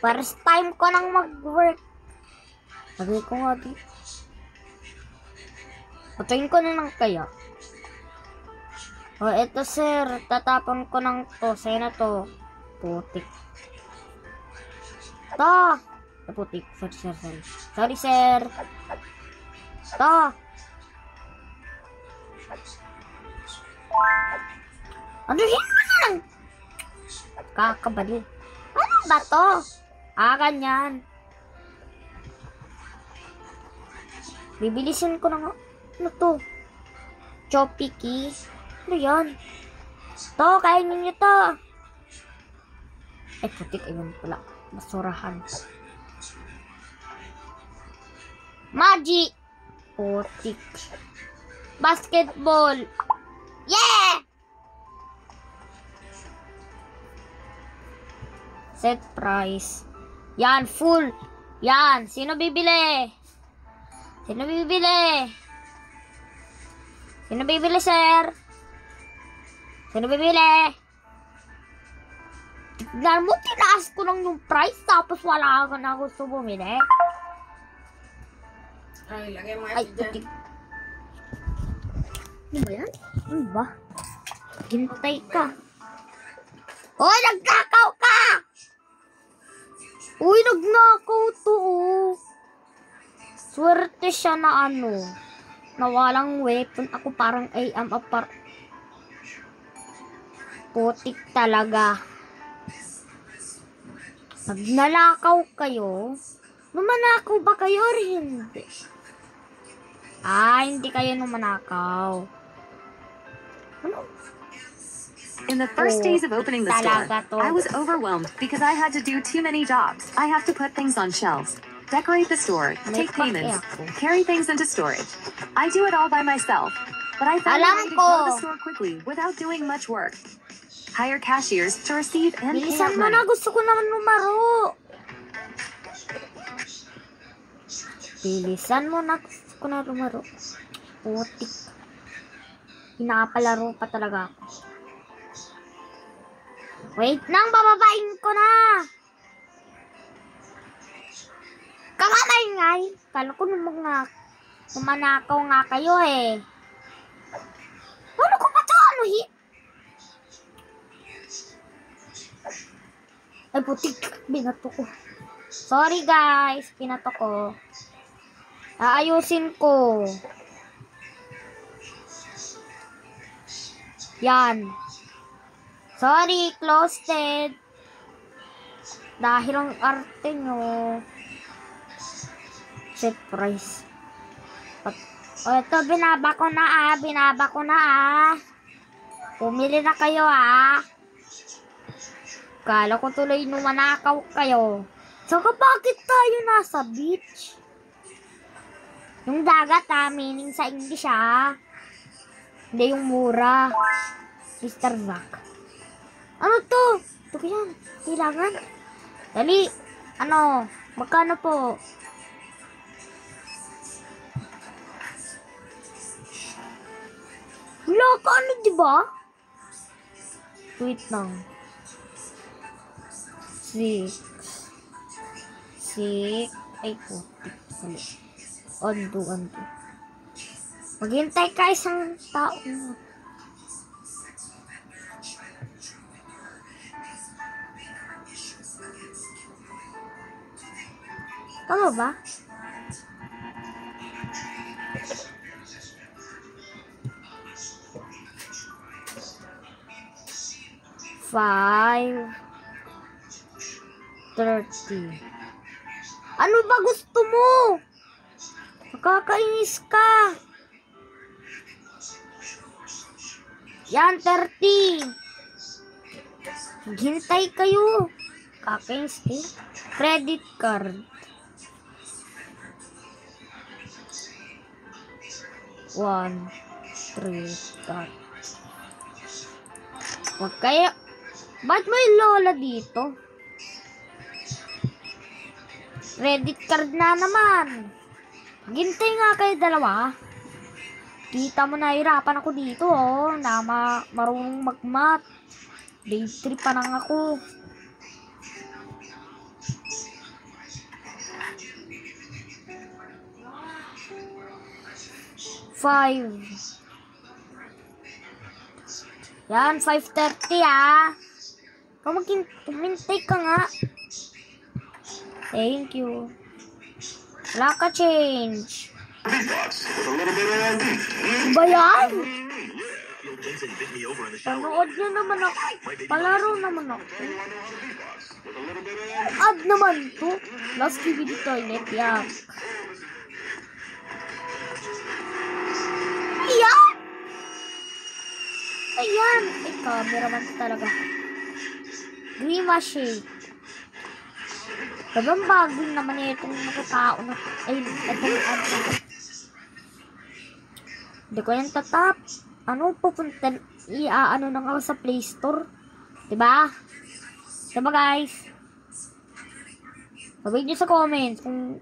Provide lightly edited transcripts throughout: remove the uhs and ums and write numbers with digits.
First time ko nang mag-work. Lagay ko nga dito. Patayin ko na lang kaya. O, eto sir. Tatapon ko ng to. Sa'yo na to. Putik. Ta! Putik. Sorry. Sorry, sir. Ta! Ano yun mo na lang? Kakabali. Ano ba to? Ganyan. Bibilisin ko na nga. Ano to? Chopiki. Ano yan? To, kainin nyo to. Putik. Ayun pala. Basurahan. Magic. Putik. Basketball. Yeah! Set price. Yan, full. Yan. Sino bibili? Sino bibili? Sino bibili, sir? Sino bibili? Tignan mo, tinaas ko lang yung price tapos wala ka na gusto bumili. Ay, lagay mo Ay, putik. Ano ba yan? Ano ba? Hintay ka. Hoy, nagnakaw ka! Uy, nagnakaw to, oh. Swerte siya na na walang weapon. Ako parang I am a putik talaga. Nagnalakaw kayo? Numanakaw ba kayo or hindi? Hindi kayo numanakaw. Ano? In the first days of opening the store, I was overwhelmed because I had to do too many jobs. I have to put things on shelves, decorate the store, take payments, carry things into storage. I do it all by myself, but I found a way to grow the store quickly without doing much work. Hire cashiers to receive and pay Bilisan mo money. na, gusto ko naman lumaro. Bilisan mo na, gusto ko na lumaro. Putik. Pinapalaro pa talaga ako. Wait lang, bababain ko na. Kamamay-ngay. Kala ko numanakaw nga kayo eh. Ano ko pa ito? Ano Ay, putik. Binato ko. Sorry guys. Binato ko. Aayusin ko. Yan. Sorry, closed. Dahil ang arte nyo. Set price. Ito, binaba ko na Binaba ko na Pumili na kayo Kala ko tuloy numanakaw kayo. Saka bakit tayo nasa beach? Yung dagat meaning sa English Hindi yung mura. Mr. Zack. Ano to? Ito ko yan. Kailangan. Dali. Magkano po? Wala ka diba? Wait lang. 6. Ay, putik. Undo. Maghintay ka isang tao. Tama ba? $5.30. Ano ba gusto mo? Nakakainis ka. Yan, 30. Maghintay kayo. Kakainis kayo. Credit card. 1, 3, 4. Wag kaya. Ba't may lola dito? Credit card na naman. Gintay nga kayo dalawa. Kita mo na hirapan ako dito na marunong magmat. Day 3 pa lang ako. Yan, 5:30 ah. Pumintay ka nga. Thank you. Wala ka change. Ba yan? Panood nyo naman ako. Palaro naman ako. Ad naman to. Last DVD toilet. Yan. Yan! Ayan! Ay, cameraman talaga. Grima shade. Talagang bagong naman itong mga tao na... Ay, itong ano. Hindi ko yan tatap. Ano pupunta? Ano na nga sa Play Store. Diba? Diba guys? Sabihin nyo sa comments kung...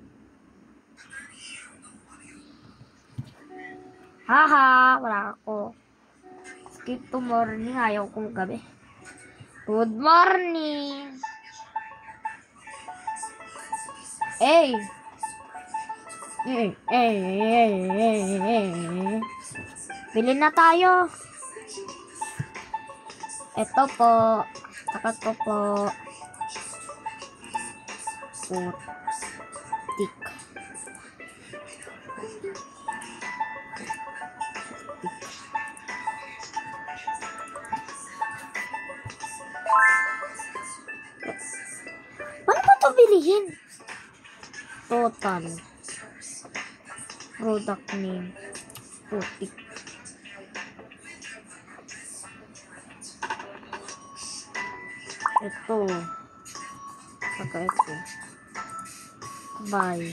Haha, wala ako. Skip to morning, ayaw kong gabi. Good morning! Hey! Bili na tayo. Ito po. Saka to po. Putik. Paano ba ito bilihin? Total. Product name. Putik. Ito. Saka ito. Bye.